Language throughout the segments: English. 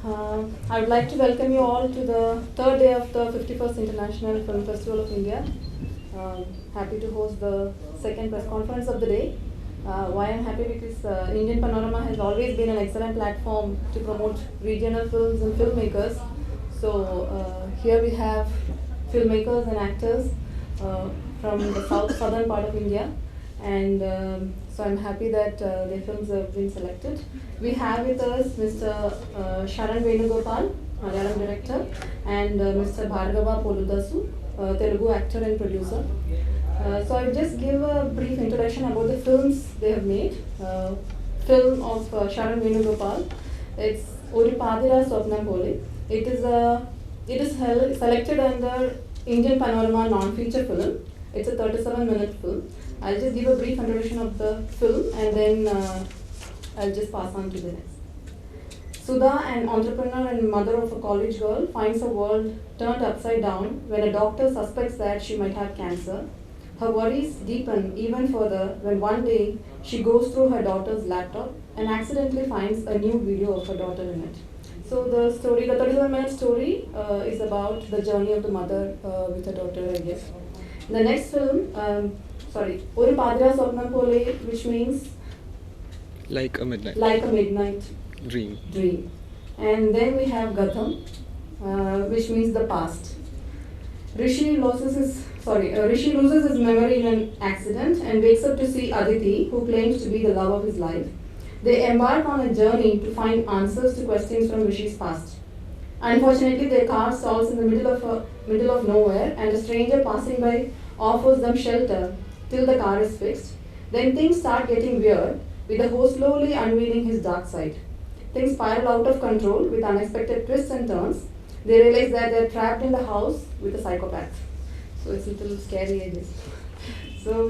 I would like to welcome you all to the third day of the 51st International Film Festival of India. Happy to host the second press conference of the day. Why I'm happy because Indian Panorama has always been an excellent platform to promote regional films and filmmakers. So here we have filmmakers and actors from the southern part of India, and so I'm happy that their films have been selected. We have with us Mr. Sharan Venugopal, Malayalam director, and Mr. Bhargava Poludasu, Telugu actor and producer. So I'll just give a brief introduction about the films they have made. Film of Sharan Venugopal, it's Oru Padira Swapnam Pole. It is selected under Indian Panorama non-feature film. It's a 37-minute film. I'll just give a brief introduction of the film and then I'll just pass on to the next. Sudha, an entrepreneur and mother of a college girl, finds her world turned upside down when a doctor suspects that she might have cancer. Her worries deepen even further when one day she goes through her daughter's laptop and accidentally finds a new video of her daughter in it. So the 37-minute story is about the journey of the mother with her daughter, I guess. The next film, Oru Padira Swapnam Pole, which means like a midnight dream. And then we have Gatham, which means the past. Rishi loses his memory in an accident and wakes up to see Aditi, who claims to be the love of his life. They embark on a journey to find answers to questions from Rishi's past. Unfortunately, their car stalls in the middle of nowhere, and a stranger passing by offers them shelter till the car is fixed. Then things start getting weird, with the host slowly unveiling his dark side. Things spiral out of control with unexpected twists and turns. They realize that they're trapped in the house with a psychopath. So it's a little scary, I guess. So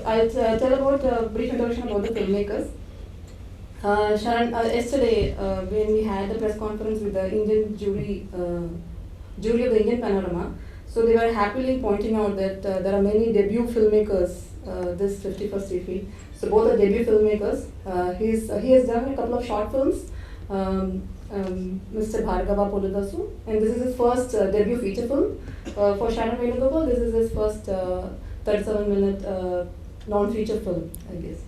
I'll tell about a brief introduction about the filmmakers. Sharan, yesterday when we had the press conference with the Indian jury of the Indian Panorama, so they were happily pointing out that there are many debut filmmakers this 51st IFFI. So both are debut filmmakers. He has done a couple of short films, Mr. Bhargava Poludasu, and this is his first debut feature film. For Sharan Venugopal, this is his first 37-minute non-feature film, I guess.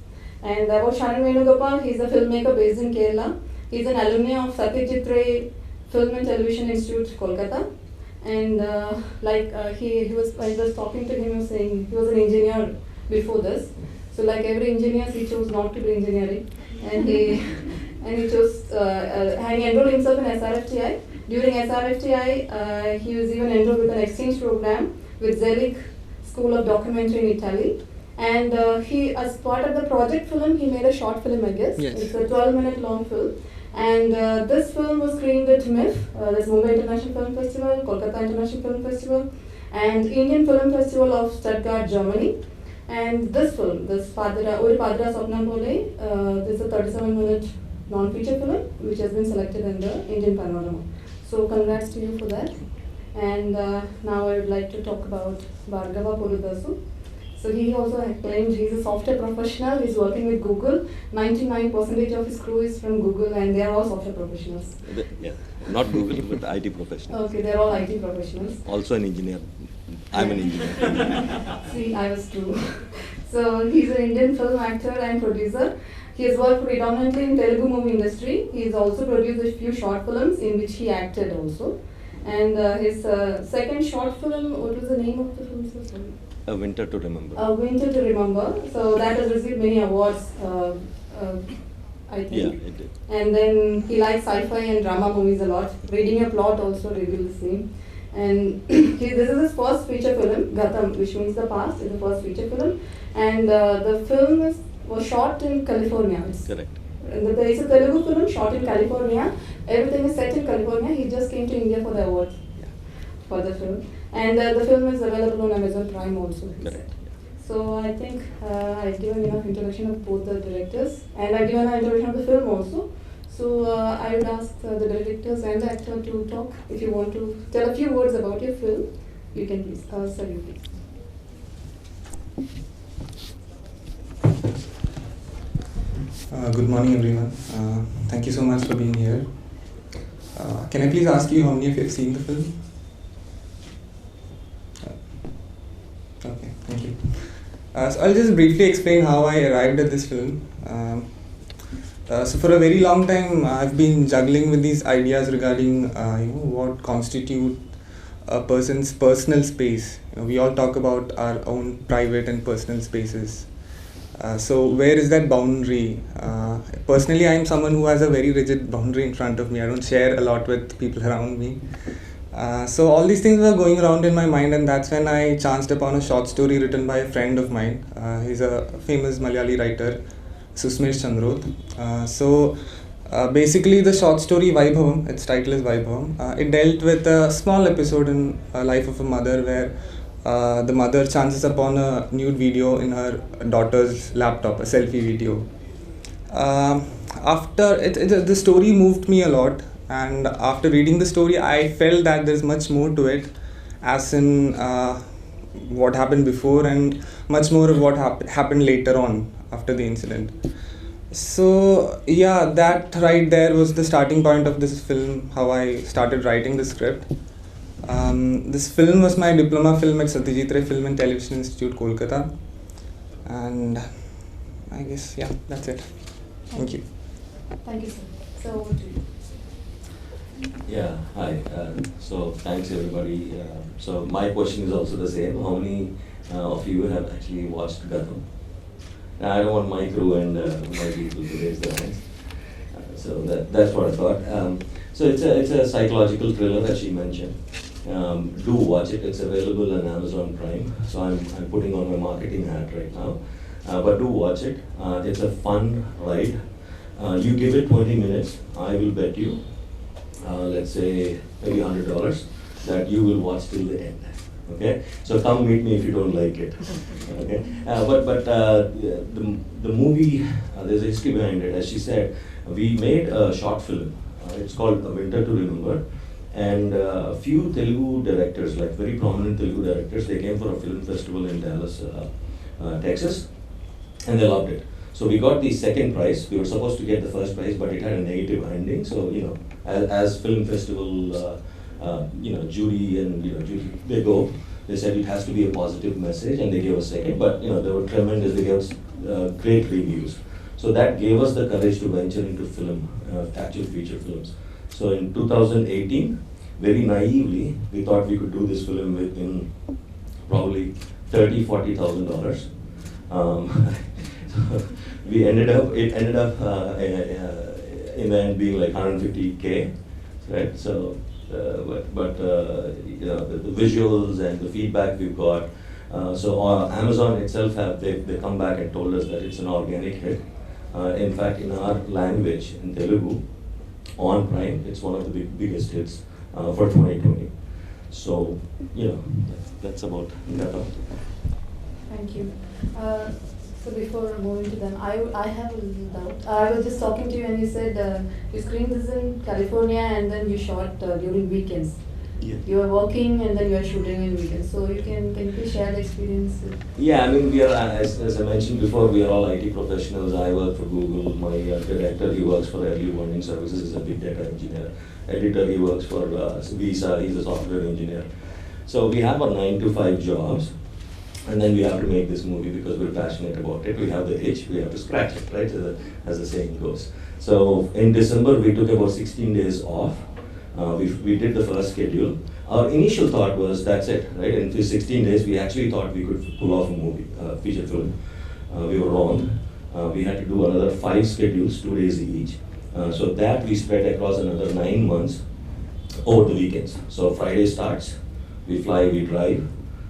And about Sharan Venugopal, he's a filmmaker based in Kerala. He's an alumni of Satyajit Ray Film and Television Institute, Kolkata. And I was talking to him, he was saying he was an engineer before this. So like every engineer, he chose not to do engineering, and he enrolled himself in SRFTI. During SRFTI, he was even enrolled with an exchange program with Zelig School of Documentary in Italy. And as part of the project film, he made a short film, I guess. Yes. It's a 12-minute long film. And this film was screened at MIF, that's Mumbai International Film Festival, Kolkata International Film Festival, and Indian Film Festival of Stuttgart, Germany. And this film, Oru Padira Swapnam Pole, this is a 37-minute non-feature film which has been selected in the Indian Panorama. So congrats to you for that. And now I would like to talk about Bhargava Poludasu. So he also claimed he's a software professional. He's working with Google. 99% of his crew is from Google, and they are all software professionals. Yeah, not Google, but IT professionals. Okay, they're all IT professionals. Also an engineer. I'm an engineer. See, I was true. So he's an Indian film actor and producer. He has worked predominantly in Telugu movie industry. He's also produced a few short films in which he acted also. And his second short film, what was the name of the film? So sorry. A Winter to Remember. A Winter to Remember. So that has received many awards, I think. Yeah, it did. And then he likes sci-fi and drama movies a lot. Reading a Plot also reveals the same. And this is his first feature film, Gatham, which means the past, is the first feature film. And the film was shot in California. Correct. It's a Telugu film shot in California. Everything is set in California. He just came to India for the award for the film. And the film is available on Amazon Prime also. Correct. So I think I've given enough introduction of both the directors, and I've given an introduction of the film also. So I would ask the directors and the actor to talk. If you want to tell a few words about your film, you can please. Sir, you please. Good morning, everyone. Thank you so much for being here. Can I please ask you how many of you have seen the film? Okay, thank you. So I'll just briefly explain how I arrived at this film. So for a very long time, I've been juggling with these ideas regarding what constitute a person's personal space. We all talk about our own private and personal spaces. So where is that boundary? Personally, I'm someone who has a very rigid boundary in front of me. I don't share a lot with people around me. So all these things were going around in my mind, and that's when I chanced upon a short story written by a friend of mine. He's a famous Malayali writer, Susmesh Chandroth. Basically the short story Vaibhavam, its title is Vaibhavam, it dealt with a small episode in a life of a mother where the mother chances upon a nude video in her daughter's laptop, a selfie video. The story moved me a lot, and after reading the story I felt that there's much more to it, as in what happened before and much more of what happened later on after the incident. So yeah, that right there was the starting point of this film, how I started writing the script. This film was my diploma film at Satyajit Ray Film and Television Institute, Kolkata. And I guess, yeah, that's it. Thank you. Thank you, sir. So over to you. Yeah, hi. So thanks everybody. So my question is also the same. How many of you have actually watched Gatham? Now, I don't want my crew and my people to raise their hands. So that's what I thought. So it's a psychological thriller, as she mentioned. Do watch it. It's available on Amazon Prime. So I'm putting on my marketing hat right now. But do watch it. It's a fun ride. You give it 20 minutes, I will bet you, let's say maybe $100, that you will watch till the end. Okay, so come meet me if you don't like it. Okay, but the movie, there's a history behind it. As she said, we made a short film. It's called A Winter to Remember, and a few Telugu directors, like very prominent Telugu directors, they came for a film festival in Dallas, Texas, and they loved it. So we got the second prize. We were supposed to get the first prize, but it had a negative ending. So as film festival, jury and jury, they go. They said it has to be a positive message, and they gave us second. But they were tremendous. They gave us great reviews. So that gave us the courage to venture into film, actual feature films. So in 2018, very naively, we thought we could do this film within probably $30,000-$40,000. It ended up in the end being like 150K, right? So, the visuals and the feedback we've got. So Amazon itself they come back and told us that it's an organic hit. In fact, in our language, in Telugu, on Prime, it's one of the biggest hits for 2020. So, that's about that. Thank you. So before moving to them, I have a little doubt. I was just talking to you and you said you screened this in California and then you shot during weekends. Yeah. You were working and then you are shooting in weekends. So can you please share the experience? Yeah, I mean, we are, as I mentioned before, we are all IT professionals. I work for Google. My director, he works for Early Warning Services, is a big data engineer. Editor, he works for Visa, he's a software engineer. So we have our 9-to-5 jobs. And then we have to make this movie because we're passionate about it. We have the itch, we have to scratch it, right? As the saying goes. So in December, we took about 16 days off. We did the first schedule. Our initial thought was, that's it, right? In 16 days, we actually thought we could pull off a movie, feature film. We were wrong. We had to do another 5 schedules, 2 days each. So that we spread across another 9 months over the weekends. So Friday starts, we fly, we drive.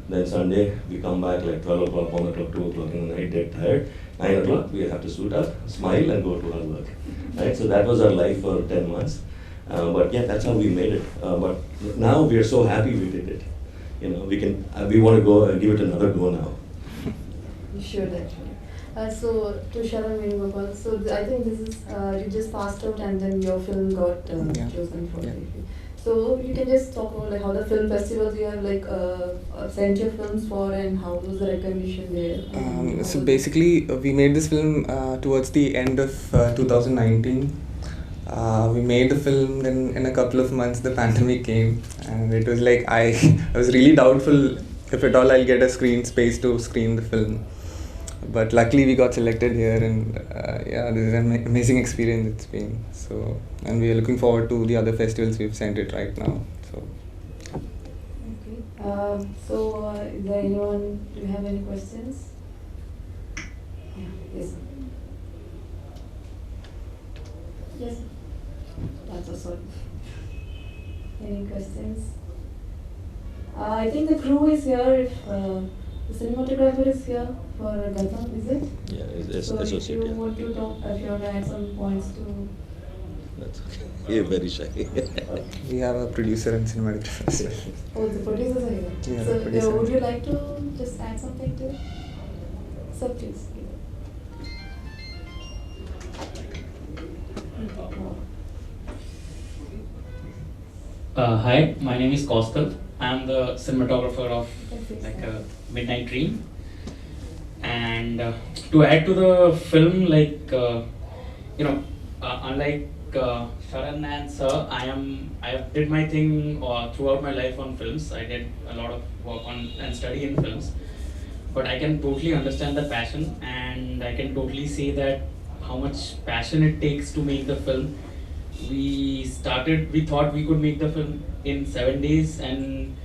Then Sunday, we come back like 12 o'clock, 1 o'clock, 2 o'clock in the night, dead tired. 9 o'clock, we have to suit up, smile and go to our work. Right? So that was our life for 10 months. But yeah, that's how we made it. But now we are so happy we did it. We want to go give it another go now. You should actually. So to Sharan Venugopal, so I think this is, you just passed out and then your film got chosen for TV. So you can just talk about like how the film festivals you have sent your films for and how was the recognition there? So basically we made this film towards the end of 2019. We made the film, then in a couple of months the pandemic came, and it was like I was really doubtful if at all I'll get a screen space to screen the film. But luckily we got selected here, and yeah, this is an amazing experience it's been. So, and we are looking forward to the other festivals we've sent it right now. So. Okay. Is there anyone, do you have any questions? Yeah, yes. Yes. That's also. Any questions? I think the crew is here. If the cinematographer is here for Gatham, is it? Yeah, it's So if associate. you Yeah. want to talk, if you want to add some points to. That's okay. You're very shy. We have a producer and cinematographer as well. Oh, the producers are here. Yeah, So the producer. would you like to just add something to it? So please. Hi, my name is Kaustal. I'm the cinematographer of Midnight Dream. And to add to the film, unlike Sharan and Sir, I did my thing throughout my life on films. I did a lot of work on and study in films. But I can totally understand the passion, and I can totally say that how much passion it takes to make the film. We thought we could make the film in 7 days and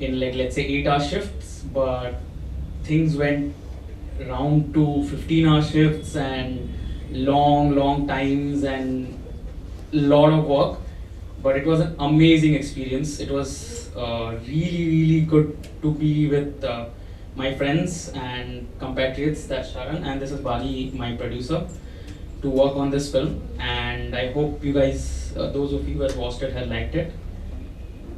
in let's say 8-hour shifts, but things went round to 15-hour shifts and long times and lot of work. But it was an amazing experience. It was really good to be with my friends and compatriots, that's Sharan, and this is Bali, my producer, to work on this film. And I hope you guys, those of you who have watched it, have liked it.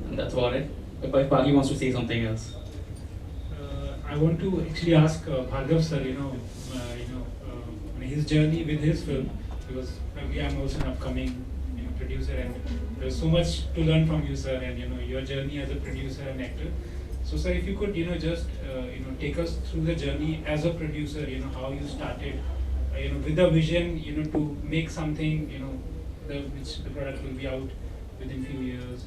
And that's about it. If Bali wants to say something else. I want to actually ask Bhargav sir, his journey with his film, because probably I'm also an upcoming producer, and there's so much to learn from you, sir, and your journey as a producer and actor. So sir, if you could just take us through the journey as a producer, how you started, with a vision, to make something, which the product will be out within few years,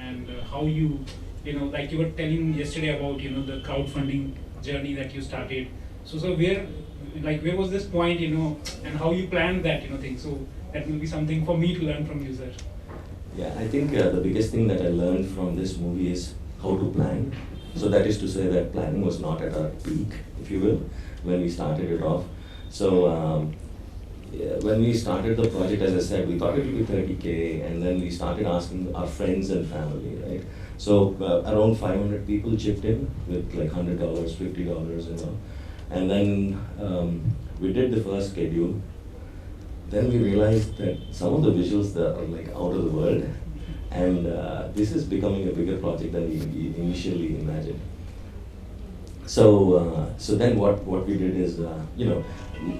and how you, like you were telling yesterday about, the crowdfunding journey that you started. So where was this point, and how you planned that, thing? So that will be something for me to learn from you, sir. Yeah, I think the biggest thing that I learned from this movie is how to plan. So that is to say that planning was not at our peak, if you will, when we started it off. So when we started the project, as I said, we thought it would be 30K, and then we started asking our friends and family, right? So around 500 people chipped in with like $100, $50, and then we did the first schedule. Then we realized that some of the visuals that are like out of the world, and this is becoming a bigger project than we initially imagined. So then what we did is,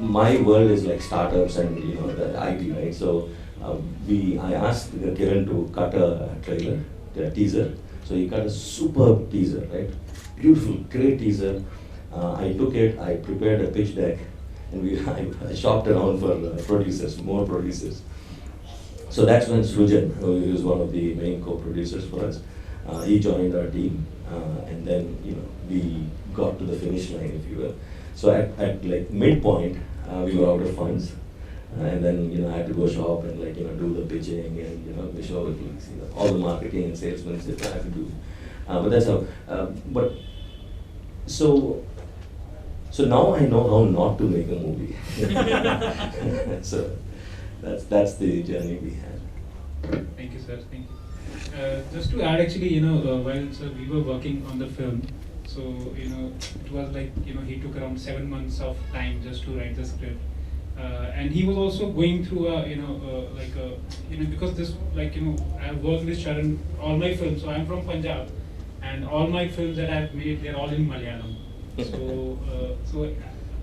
my world is like startups and the IT, right? So I asked Kiran to cut a trailer, a teaser. So he cut a superb teaser, right? Beautiful, great teaser. I took it, I prepared a pitch deck, and I shopped around for producers, more producers. So that's when Srujan, who is one of the main co-producers for us, he joined our team, and then we got to the finish line, if you will. So at like midpoint, we were out of funds, and then I had to go shop and do the pitching and the show with all the marketing and salesmen stuff I had to do. But that's how. But so now I know how not to make a movie. So that's the journey we had. Thank you, sir. Thank you. Just to add, actually, while sir, we were working on the film, so it was like he took around 7 months of time just to write the script, and he was also going through because this I have worked with Sharan all my films. So I'm from Punjab, and all my films that I've made, they're all in Malayalam. So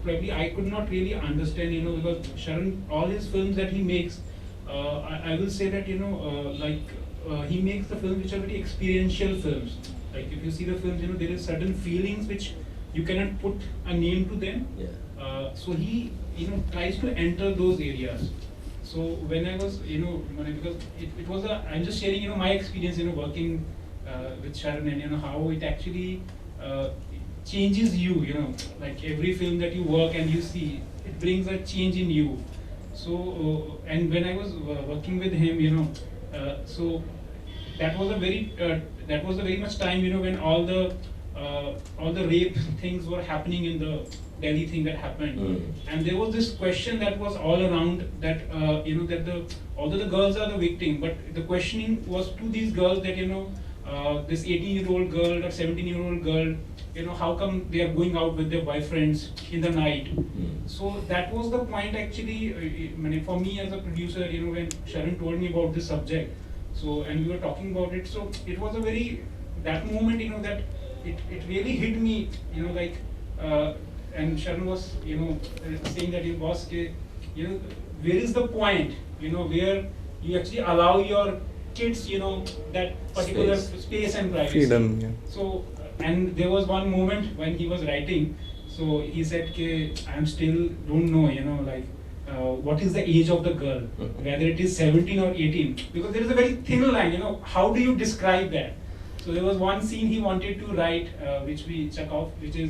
probably I could not really understand, because Sharan, all his films that he makes, I will say that he makes the films which are very experiential films. Like if you see the films, there is certain feelings which you cannot put a name to them. Yeah. So he tries to enter those areas. So when I was, because it was I'm just sharing, my experience, working with Sharon, and how it actually changes you, like every film that you work and you see, it brings a change in you. So and when I was working with him, so that was a very much time, when all the rape things were happening in the Delhi thing that happened, and there was this question that was all around that that although the girls are the victim, but the questioning was to these girls that this 18-year-old girl or 17-year-old girl, how come they are going out with their boyfriends in the night? So that was the point actually. For me as a producer, when Sharon told me about this subject, so and we were talking about it, so it was a very that moment, that it really hit me, like. And Sharon was, saying that boss, where is the point, where you actually allow your kids, that particular space and privacy. Freedom, yeah. So, and there was one moment when he was writing, so he said, I still don't know, like, what is the age of the girl, whether it is 17 or 18, because there is a very thin line, how do you describe that? So there was one scene he wanted to write, which we check off, which is,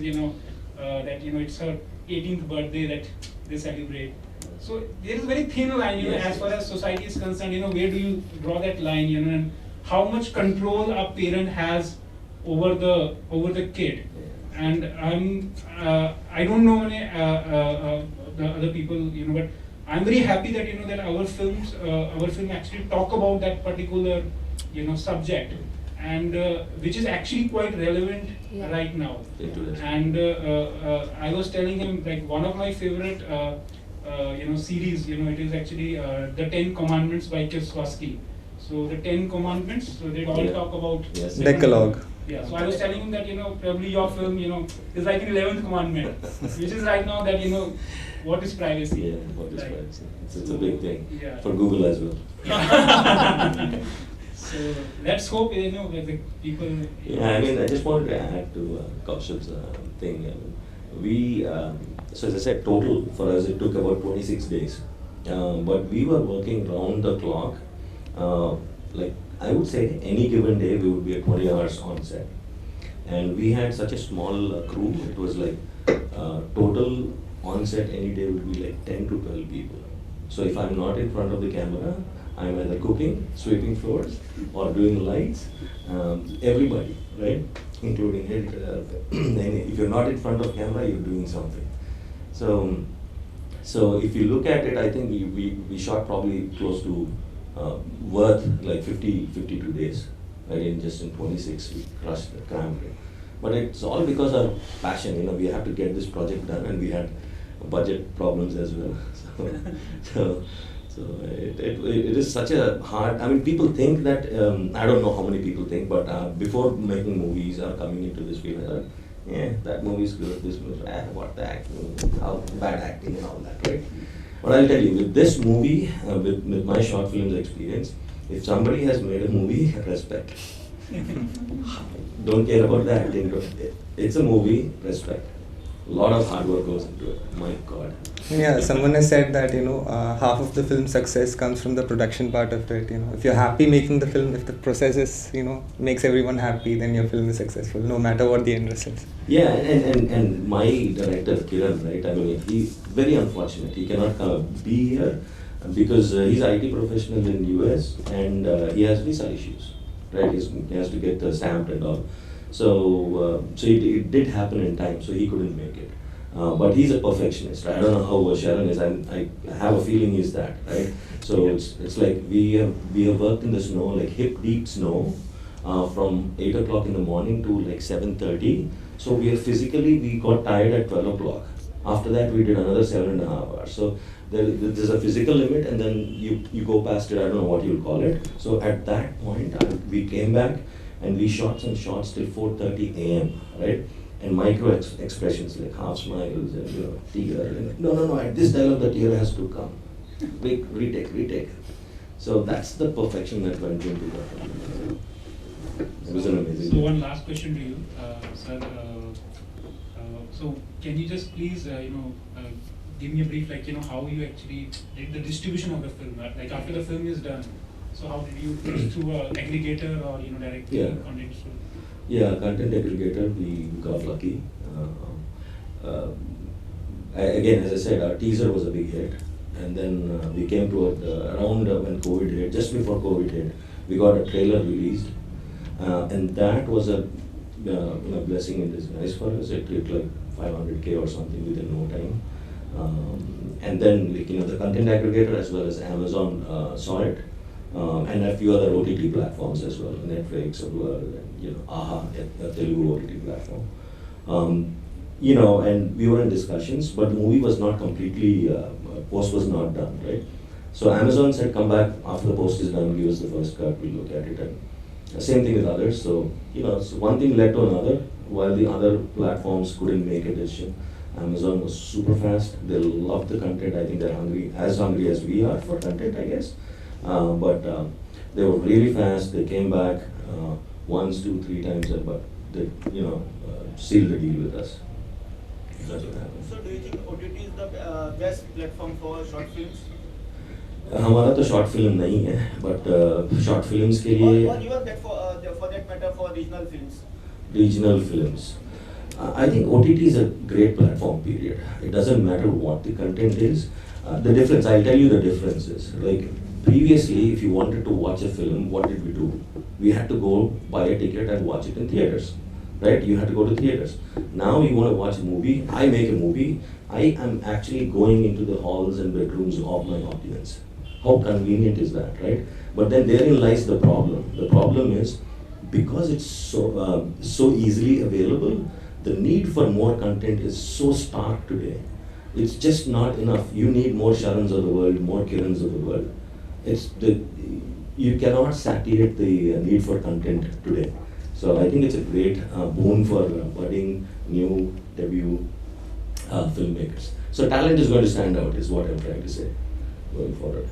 that it's her 18th birthday that they celebrate. So there is a very thin line, as far as society is concerned, where do you draw that line, and how much control a parent has over the kid. And I don't know the other people, but I'm very happy that that our film actually talk about that particular subject, and which is actually quite relevant right now. And I was telling him, like, one of my favorite series, it is actually the 10 Commandments by Kieslowski. So the 10 Commandments, so they all talk about Decalogue. Yeah, so I was telling him that probably your film is like an 11th commandment, which is right now that what is privacy? Yeah, what is privacy? It's a big thing for Yeah. Google as well. So let's hope that the people. Yeah, I mean, I just wanted to add to Kaushik's thing. We, so as I said, total for us it took about 26 days, but we were working round the clock. Like I would say, any given day we would be at 20 hours on set, and we had such a small crew. It was like total on set any day would be like 10 to 12 people. So if I'm not in front of the camera, I'm either cooking, sweeping floors, or doing lights. Everybody, right, including editor. And if you're not in front of camera, you're doing something. So if you look at it, I think we shot probably close to worth like 52 days. Right, in 26 we crushed the crammed it. But it's all because of passion. We have to get this project done, and we had budget problems as well. So it is such a hard. I mean, people think that I don't know how many people think, but before making movies or coming into this field, that movie is good. This movie, what the acting, how bad acting and all that, right? But I'll tell you, with this movie, with my short films experience, if somebody has made a movie, respect. Don't care about the acting. It's a movie, respect. A lot of hard work goes into it. My God. Yeah, someone has said that half of the film success comes from the production part of it. If you're happy making the film, if the process is makes everyone happy, then your film is successful, no matter what the end result is. Yeah, and my director Kiran, right? I mean, he's very unfortunate. He cannot be here because he's an IT professional in US and he has visa issues, right? He has to get stamped and all. So it did happen in time, so he couldn't make it. But he's a perfectionist. Right? I don't know how Sharon is. I have a feeling he's that, right? So it's like we have worked in the snow, like hip deep snow, from 8 o'clock in the morning to like 7:30. So we got tired at 12 o'clock. After that, we did another 7.5 hours. So there's a physical limit, and then you go past it. I don't know what you'll call it. So at that point, we came back and we shot some shots till 4:30 a.m. Right? And micro expressions like half smiles and tear. And no. At this dialogue, the tear has to come. Retake. So that's the perfection that went into that. It was an amazing. So one last question to you, sir. So can you just please, give me a brief, like, how you actually did the distribution of the film, like after the film is done. So how did you through a aggregator or directly Yeah. content? Yeah, content aggregator, we got lucky. Again, as I said, our teaser was a big hit, and then we came to it around when COVID hit, just before COVID hit, we got a trailer released, and that was a blessing in disguise for us. It hit like 500K or something within no time, and then the content aggregator as well as Amazon saw it, and a few other OTT platforms as well, Netflix, AHA, a Telugu OTT platform. And we were in discussions, but the movie was not completely, post was not done, right? So Amazon said, come back after the post is done, give us the first cut, we'll look at it. And same thing with others. So, so one thing led to another, while the other platforms couldn't make a decision. Amazon was super fast, they loved the content. I think they're hungry as we are for content, I guess. But they were really fast, they came back once, 2, 3 times, but they, sealed the deal with us. That's what happened. So do you think OTT is the best platform for short films? हमारा तो short film नहीं है, but short films के लिए or even that for that matter for regional films. Regional films. I think OTT is a great platform, period. It doesn't matter what the content is. The difference, I'll tell you the differences. Like previously, if you wanted to watch a film, what did we do? We had to go buy a ticket and watch it in theaters. Right? You had to go to theaters. Now you want to watch a movie, I make a movie, I am actually going into the halls and bedrooms of my audience. How convenient is that, right? But then therein lies the problem. The problem is, because it's so easily available, the need for more content is so stark today. It's just not enough. You need more Sharans of the world, more Kirans of the world. You cannot satiate the need for content today. So I think it's a great boon for budding, new, debut filmmakers. So talent is going to stand out, is what I'm trying to say, going forward.